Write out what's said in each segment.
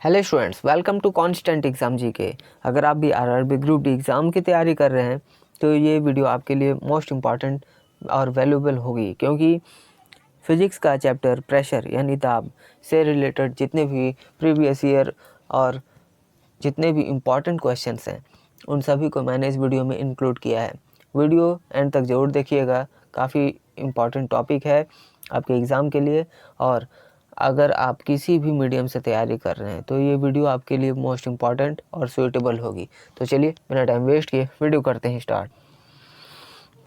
Hello students, welcome to constant exam GK. अगर आप भी आरआरबी ग्रुप डी एग्ज़ाम की तैयारी कर रहे हैं तो ये वीडियो आपके लिए मोस्ट इम्पॉर्टेंट और वैल्यूएबल होगी, क्योंकि फिज़िक्स का चैप्टर प्रेशर यानी दाब से रिलेटेड जितने भी प्रीवियस ईयर और जितने भी इम्पॉर्टेंट क्वेश्चंस हैं उन सभी को मैंने इस वीडियो में इंक्लूड किया है। वीडियो एंड तक ज़रूर देखिएगा, काफ़ी इम्पॉर्टेंट टॉपिक है आपके एग्ज़ाम के लिए। और अगर आप किसी भी मीडियम से तैयारी कर रहे हैं तो ये वीडियो आपके लिए मोस्ट इम्पॉर्टेंट और सूटेबल होगी। तो चलिए बिना टाइम वेस्ट किए वीडियो करते हैं स्टार्ट।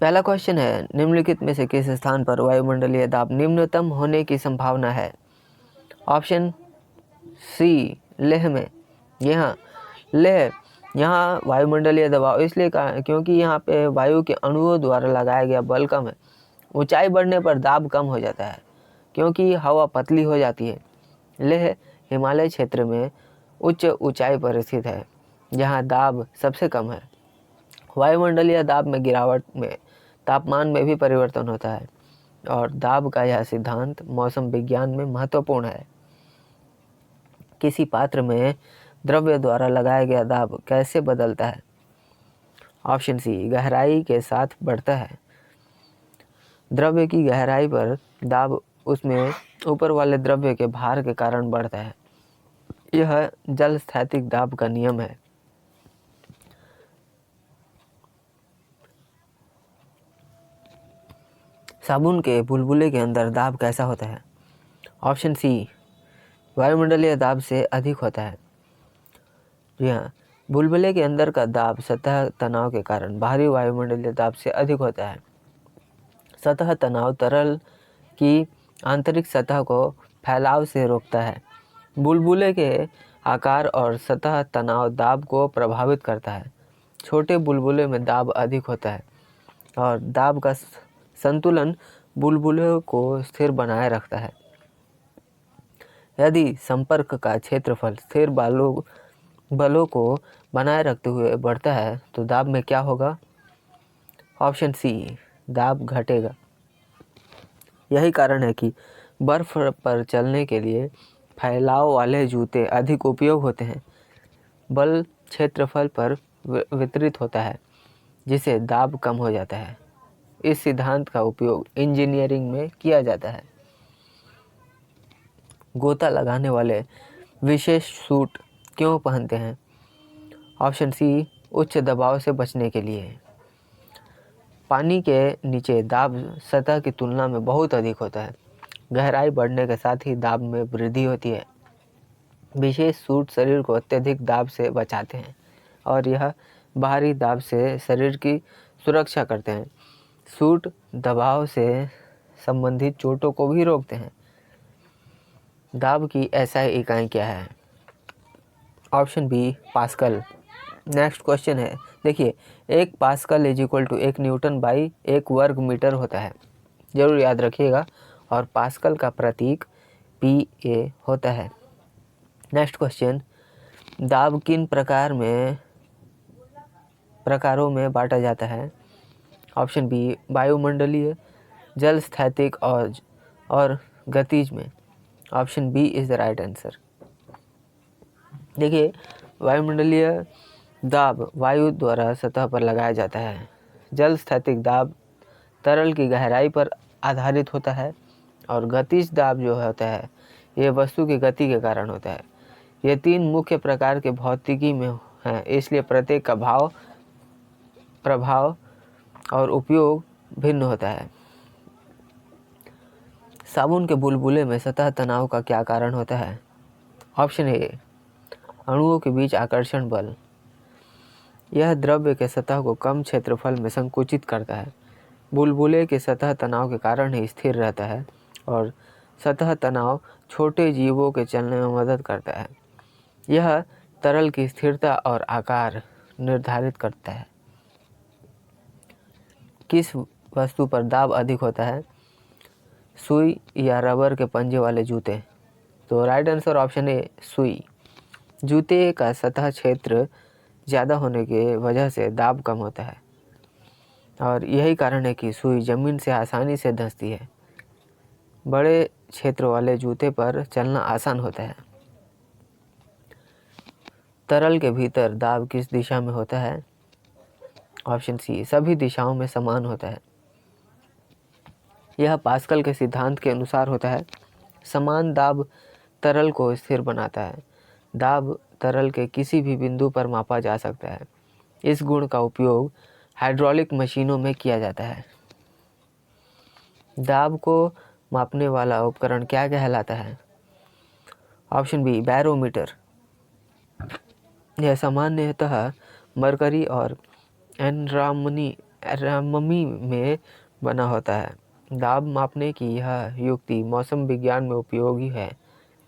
पहला क्वेश्चन है, निम्नलिखित में से किस स्थान पर वायुमंडलीय दाब निम्नतम होने की संभावना है? ऑप्शन सी लेह में। लेह यहाँ वायुमंडलीय दबाव इसलिए क्योंकि यहाँ पे वायु के अणुओं द्वारा लगाया गया बल कम है। ऊंचाई बढ़ने पर दाब कम हो जाता है क्योंकि हवा पतली हो जाती है। लेह हिमालय क्षेत्र में उच्च ऊंचाई पर स्थित है जहाँ दाब सबसे कम है। वायुमंडलीय दाब में गिरावट में तापमान में भी परिवर्तन होता है और दाब का यह सिद्धांत मौसम विज्ञान में महत्वपूर्ण है। किसी पात्र में द्रव्य द्वारा लगाया गया दाब कैसे बदलता है? ऑप्शन सी गहराई के साथ बढ़ता है। द्रव्य की गहराई पर दाब उसमें ऊपर वाले द्रव्य के भार के कारण बढ़ता है। यह जल स्थैतिक दाब का नियम है। साबुन के बुलबुले के अंदर दाब कैसा होता है? ऑप्शन सी वायुमंडलीय दाब से अधिक होता है। जी हाँ, बुलबुले के अंदर का दाब सतह तनाव के कारण बाहरी वायुमंडलीय दाब से अधिक होता है। सतह तनाव तरल की आंतरिक सतह को फैलाव से रोकता है। बुलबुले के आकार और सतह तनाव दाब को प्रभावित करता है। छोटे बुलबुले में दाब अधिक होता है और दाब का संतुलन बुलबुले को स्थिर बनाए रखता है। यदि संपर्क का क्षेत्रफल स्थिर बलों को बनाए रखते हुए बढ़ता है तो दाब में क्या होगा? ऑप्शन सी दाब घटेगा। यही कारण है कि बर्फ पर चलने के लिए फैलाव वाले जूते अधिक उपयोग होते हैं। बल क्षेत्रफल पर वितरित होता है जिससे दाब कम हो जाता है। इस सिद्धांत का उपयोग इंजीनियरिंग में किया जाता है। गोता लगाने वाले विशेष सूट क्यों पहनते हैं? ऑप्शन सी उच्च दबाव से बचने के लिए। पानी के नीचे दाब सतह की तुलना में बहुत अधिक होता है। गहराई बढ़ने के साथ ही दाब में वृद्धि होती है। विशेष सूट शरीर को अत्यधिक दाब से बचाते हैं और यह बाहरी दाब से शरीर की सुरक्षा करते हैं। सूट दबाव से संबंधित चोटों को भी रोकते हैं। दाब की एसआई इकाई क्या है? Option B pascal. Next question है, देखिए, 1 pascal is equal to 1 newton by 1 वर्ग मीटर होता है। जरूर याद रखिएगा। और पास्कल का प्रतीक PA होता है। नेक्स्ट क्वेश्चन, दाब किन प्रकारों में बांटा जाता है? ऑप्शन बी वायुमंडलीय, जल स्थैतिक और गतिज में। Option B is the right answer. देखिए, वायुमंडलीय दाब वायु द्वारा सतह पर लगाया जाता है। जल स्थैतिक दाब तरल की गहराई पर आधारित होता है और गतिज दाब जो होता है ये वस्तु की गति के कारण होता है। ये 3 मुख्य प्रकार के भौतिकी में हैं, इसलिए प्रत्येक का प्रभाव और उपयोग भिन्न होता है। साबुन के बुलबुले में सतह तनाव का क्या कारण होता है? ऑप्शन ए अणुओं के बीच आकर्षण बल। यह द्रव्य के सतह को कम क्षेत्रफल में संकुचित करता है। बुलबुले के सतह तनाव के कारण ही स्थिर रहता है और सतह तनाव छोटे जीवों के चलने में मदद करता है। यह तरल की स्थिरता और आकार निर्धारित करता है। किस वस्तु पर दाब अधिक होता है? सुई या रबर के पंजे वाले जूते। तो राइट आंसर ऑप्शन ए सुई। जूते का सतह क्षेत्र ज़्यादा होने की वजह से दाब कम होता है और यही कारण है कि सुई ज़मीन से आसानी से धंसती है। बड़े क्षेत्र वाले जूते पर चलना आसान होता है। तरल के भीतर दाब किस दिशा में होता है? ऑप्शन सी, सभी दिशाओं में समान होता है। यह पास्कल के सिद्धांत के अनुसार होता है। समान दाब तरल को स्थिर बनाता है। दाब तरल के किसी भी बिंदु पर मापा जा सकता है। इस गुण का उपयोग हाइड्रोलिक मशीनों में किया जाता है। दाब को मापने वाला उपकरण क्या कहलाता है? Option B, barometer. यह सामान्यतः मरकरी और एनरामनी में बना होता है। दाब मापने की यह युक्ति मौसम विज्ञान में उपयोगी है।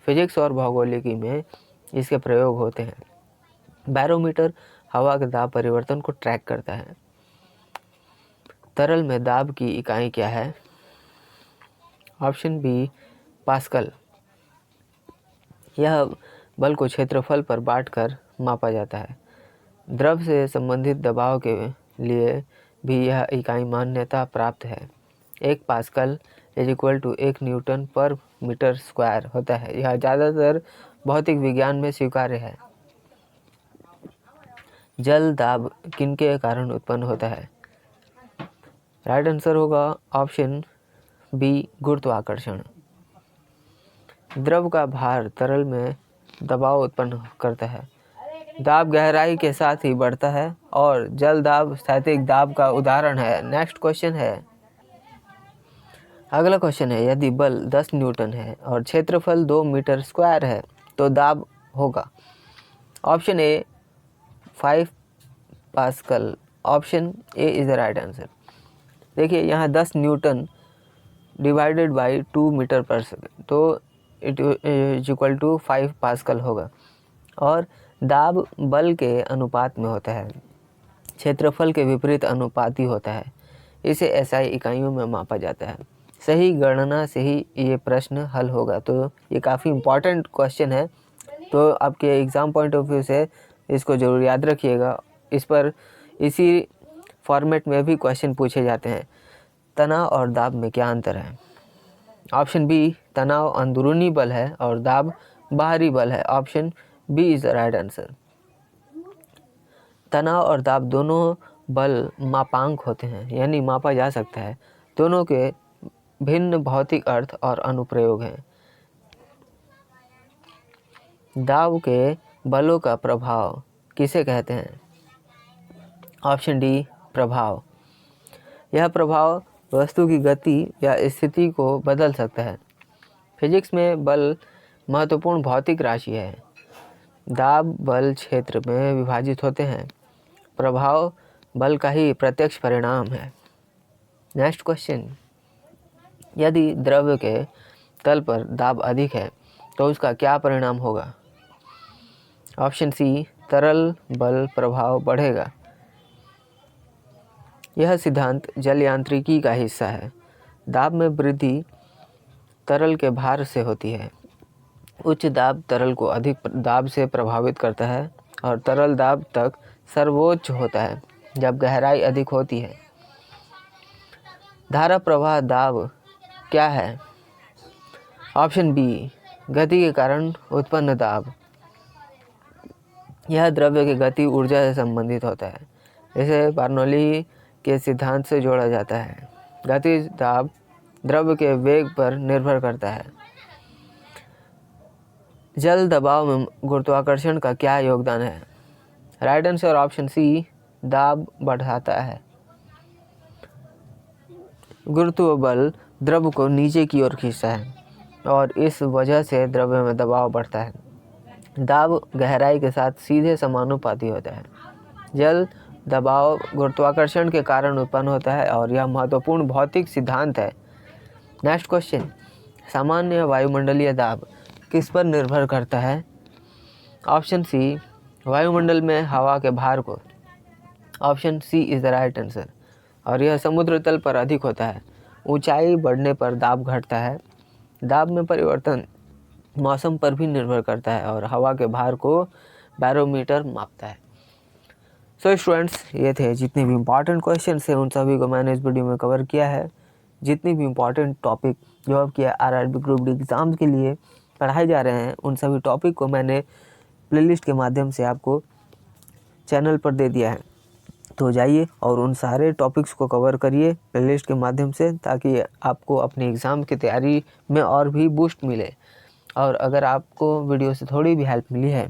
फिजिक्स और भौगोलिकी में इसके प्रयोग होते हैं। बैरोमीटर हवा के दाब परिवर्तन को ट्रैक करता है। तरल में दाब की इकाई क्या है? Option B, pascal. यह बल को क्षेत्रफल पर बांटकर मापा जाता है। द्रव से संबंधित दबाव के लिए भी यह इकाई मान्यता प्राप्त है। 1 पास्कल = 1 न्यूटन पर मीटर स्क्वायर होता है। यह ज़्यादातर भौतिक विज्ञान में स्वीकार्य है। जल दाब किनके कारण उत्पन्न होता है? राइट आंसर होगा ऑप्शन बी, गुरुत्वाकर्षण। द्रव का भार तरल में दबाव उत्पन्न करता है। दाब गहराई के साथ ही बढ़ता है और जल दाब स्थैतिक दाब का उदाहरण है। नेक्स्ट क्वेश्चन है, अगला क्वेश्चन है, यदि बल 10 न्यूटन है और क्षेत्रफल 2 मीटर स्क्वायर है तो दाब होगा? Option A, 5 pascal. Option A is the right answer. देखिए यहाँ 10 न्यूटन डिवाइडेड बाई 2 मीटर पर सेकेंड, तो इट = 5 पास्कल होगा। और दाब बल के अनुपात में होता है, क्षेत्रफल के विपरीत अनुपाती होता है। इसे एसआई इकाइयों में मापा जाता है। सही गणना से ही ये प्रश्न हल होगा। तो ये काफ़ी इम्पॉर्टेंट क्वेश्चन है, तो आपके एग्ज़ाम पॉइंट ऑफ व्यू से इसको ज़रूर याद रखिएगा। इसी फॉर्मेट में भी क्वेश्चन पूछे जाते हैं। तनाव और दाब में क्या अंतर है? ऑप्शन बी, तनाव अंदरूनी बल है और दाब बाहरी बल है। Option B is the right answer. तनाव और दाब दोनों बल मापांक होते हैं, यानी मापा जा सकता है। दोनों के भिन्न भौतिक अर्थ और अनुप्रयोग हैं। दाब के बलों का प्रभाव किसे कहते हैं? ऑप्शन डी, प्रभाव। यह प्रभाव वस्तु की गति या स्थिति को बदल सकता है। फिजिक्स में बल महत्वपूर्ण भौतिक राशि है। दाब बल क्षेत्र में विभाजित होते हैं। प्रभाव बल का ही प्रत्यक्ष परिणाम है। नेक्स्ट क्वेश्चन, यदि द्रव के तल पर दाब अधिक है तो उसका क्या परिणाम होगा? ऑप्शन सी, तरल बल प्रभाव बढ़ेगा। यह सिद्धांत जल यांत्रिकी का हिस्सा है। दाब में वृद्धि तरल के भार से होती है। उच्च दाब तरल को अधिक दाब से प्रभावित करता है और तरल दाब तक सर्वोच्च होता है जब गहराई अधिक होती है। धारा प्रवाह दाब क्या है? ऑप्शन बी, गति के कारण उत्पन्न दाब। यह द्रव्य की गति ऊर्जा से संबंधित होता है। इसे बर्नौली के सिद्धांत से जोड़ा जाता है। गति दाब द्रव्य के वेग पर निर्भर करता है। जल दबाव में गुरुत्वाकर्षण का क्या योगदान है? राइट आंसर ऑप्शन सी, दाब बढ़ाता है। गुरुत्व बल द्रव को नीचे की ओर खींचता है और इस वजह से द्रव्य में दबाव बढ़ता है। दाब गहराई के साथ सीधे समानुपाती होता है। जल दबाव गुरुत्वाकर्षण के कारण उत्पन्न होता है और यह महत्वपूर्ण भौतिक सिद्धांत है। नेक्स्ट क्वेश्चन, सामान्य वायुमंडलीय दाब किस पर निर्भर करता है? ऑप्शन सी, वायुमंडल में हवा के भार को। Option C is the right answer. और यह समुद्र तल पर अधिक होता है। ऊंचाई बढ़ने पर दाब घटता है। दाब में परिवर्तन मौसम पर भी निर्भर करता है और हवा के भार को बैरोमीटर मापता है। सो स्टूडेंट्स, ये थे जितने भी इम्पॉर्टेंट क्वेश्चन थे उन सभी को मैंने इस वीडियो में कवर किया है। जितनी भी इम्पॉर्टेंट टॉपिक जो आपके आरआरबी ग्रुप डी एग्ज़ाम्स के लिए पढ़ाए जा रहे हैं उन सभी टॉपिक को मैंने प्लेलिस्ट के माध्यम से आपको चैनल पर दे दिया है। तो जाइए और उन सारे टॉपिक्स को कवर करिए प्लेलिस्ट के माध्यम से, ताकि आपको अपने एग्ज़ाम की तैयारी में और भी बूस्ट मिले। और अगर आपको वीडियो से थोड़ी भी हेल्प मिली है,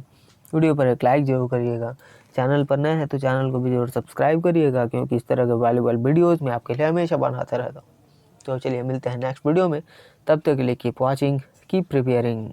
वीडियो पर एक लाइक ज़रूर करिएगा। चैनल पर नए हैं तो चैनल को भी ज़रूर सब्सक्राइब करिएगा, क्योंकि इस तरह के वैल्यूएबल वीडियोज़ मैं आपके लिए हमेशा बनाता रहता हूँ। तो चलिए मिलते हैं नेक्स्ट वीडियो में, तब तक के लिए कीप वॉचिंग, कीप प्रिपेयरिंग।